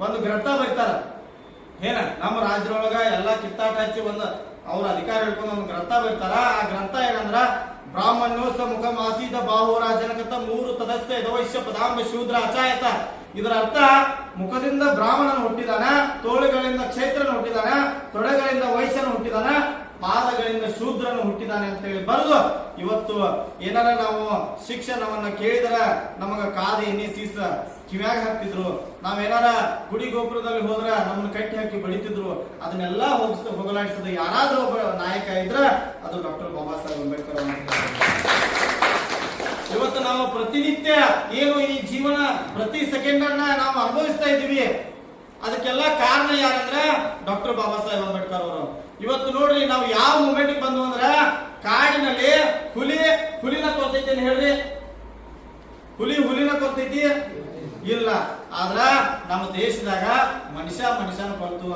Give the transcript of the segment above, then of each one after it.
ಒಂದು ಗ್ರಂಥ ಬರೀತಾರ. ಏನ ನಮ್ಮ ರಾಜ್ಯದೊಳಗ ಎಲ್ಲಾ ಕಿತ್ತಾಟ ಹಚ್ಚಿ ಒಂದು ಅವ್ರ ಅಧಿಕಾರ ಹಿಡ್ಕೊಂಡು ಒಂದು ಗ್ರಂಥ ಬರೀತಾರ. ಆ ಗ್ರಂಥ ಏನಂದ್ರ ಬ್ರಾಹ್ಮಣ್ಯೋಸ ಮುಖ ಮಾಸೀದ ಬಾಹುರ ಜನಕತ ಮೂರು ತದಸ್ಯ ಯದವೈಶ್ಯ ಪದಾಂಬ ಶೂದ್ರ ಅಚಾಯತ. ಇದರ ಅರ್ಥ ಮುಖದಿಂದ ಬ್ರಾಹ್ಮಣನ ಹುಟ್ಟಿದಾನ, ತೋಳುಗಳಿಂದ ಕ್ಷೇತ್ರನ ಹುಟ್ಟಿದಾನ, ತೊಡೆಗಳಿಂದ ವೈಶ್ಯನ ಹುಟ್ಟಿದಾನ, ಪಾದಗಳಿಂದ ಶೂದ್ರನು ಹುಟ್ಟಿದಾನೆ ಅಂತ ಹೇಳಿ ಬರೆದು ಇವತ್ತು ಏನಾರ ನಾವು ಶಿಕ್ಷಣವನ್ನ ಕೇಳಿದ್ರ ನಮಗ ಕಾದ ಎಣ್ಣೆ ಸೀಸ ಕಿವ್ಯಾಗ ಹಾಕ್ತಿದ್ರು. ನಾವೇನಾರ ಗುಡಿ ಗೋಪುರದಲ್ಲಿ ಹೋದ್ರ ನಮ್ಮನ್ನ ಕಟ್ಟಿ ಹಾಕಿ ಬಡಿತಿದ್ರು. ಅದನ್ನೆಲ್ಲ ಹೋಗಲಾಡಿಸಿದ ಯಾರಾದ್ರೂ ಒಬ್ಬ ನಾಯಕ ಇದ್ರ ಅದು ಡಾಕ್ಟರ್ ಬಾಬಾ ಸಾಹೇಬ್ ಅಂಬೇಡ್ಕರ್ ಇವತ್ತು ನಾವು ಪ್ರತಿನಿತ್ಯ ಏನು ಈ ಜೀವನ ಪ್ರತಿ ಸೆಕೆಂಡ್ ಅನ್ನ ನಾವು ಅನುಭವಿಸ್ತಾ ಇದ್ದೀವಿ. ಅದಕ್ಕೆಲ್ಲ ಕಾರಣ ಯಾರಂದ್ರೆ ಡಾಕ್ಟರ್ ಬಾಬಾ ಸಾಹೇಬ್ ಅಂಬೇಡ್ಕರ್ ಅವರು. ಇವತ್ತು ನೋಡ್ರಿ ನಾವು ಯಾವ ಮೂಮೆಂಟ್ ಬಂದು ಅಂದ್ರ ಕಾಡಿನಲ್ಲಿ ಹುಲಿನ ಕೊಲ್ತೈತಿ ಅಂತ ಹೇಳ್ರಿ, ಹುಲಿನ ಕೊಲ್ತೈತಿ ಇಲ್ಲ. ಆದ್ರ ನಮ್ಮ ದೇಶದಾಗ ಮನುಷ್ಯನ ಕೊಲ್ತು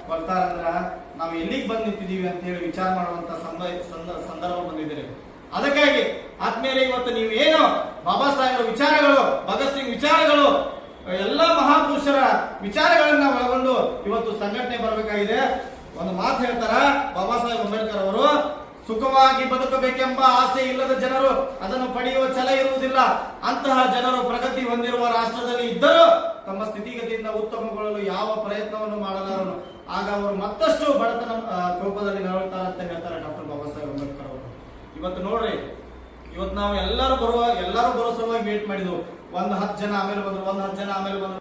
ಕೊಲ್ತಾರಂದ್ರ ನಾವು ಎಲ್ಲಿಗೆ ಬಂದ್ ನಿಂತಿದೀವಿ ಅಂತ ಹೇಳಿ ವಿಚಾರ ಮಾಡುವಂತ ಸಂದರ್ಭ ಬಂದಿದ್ದೀರಿ. ಅದಕ್ಕಾಗಿ ಆದ್ಮೇಲೆ ಇವತ್ತು ನೀವು ಏನು ಬಾಬಾ ಸಾಹೇಬ್ ವಿಚಾರಗಳು, ಭಗತ್ ಸಿಂಗ್ ವಿಚಾರಗಳು, ಎಲ್ಲ ಮಹಾಪುರುಷರ ವಿಚಾರಗಳನ್ನ ಒಳಗೊಂಡು ಇವತ್ತು ಸಂಘಟನೆ ಬರಬೇಕಾಗಿದೆ. ಒಂದು ಮಾತು ಹೇಳ್ತಾರ ಬಾಬಾ ಸಾಹೇಬ್ ಅಂಬೇಡ್ಕರ್ ಅವರು, ಸುಖವಾಗಿ ಬದುಕಬೇಕೆಂಬ ಆಸೆ ಇಲ್ಲದ ಜನರು ಅದನ್ನು ಪಡೆಯುವ ಛಲ ಇರುವುದಿಲ್ಲ. ಅಂತಹ ಜನರು ಪ್ರಗತಿ ಹೊಂದಿರುವ ರಾಷ್ಟ್ರದಲ್ಲಿ ಇದ್ದರೂ ತಮ್ಮ ಸ್ಥಿತಿಗತಿಯಿಂದ ಉತ್ತಮಗೊಳ್ಳಲು ಯಾವ ಪ್ರಯತ್ನವನ್ನು ಮಾಡಲಾರರು. ಆಗ ಅವರು ಮತ್ತಷ್ಟು ಬಡತನ ಕೋಪದಲ್ಲಿ ನರಳುತ್ತಾರೆ ಅಂತ ಹೇಳ್ತಾರೆ ಡಾಕ್ಟರ್ ಬಾಬಾ ಸಾಹೇಬ್ ಅಂಬೇಡ್ಕರ್ ಅವರು. ಇವತ್ತು ನೋಡ್ರಿ, ಇವತ್ತು ನಾವು ಎಲ್ಲರೂ ಬರೋ ಸಲುವಾಗಿ ವೇಟ್ ಮಾಡಿದ್ವು. 10 ಜನ ಆಮೇಲೆ ಬಂದ್ರು, 10 ಜನ ಆಮೇಲೆ ಬಂದ್ರು.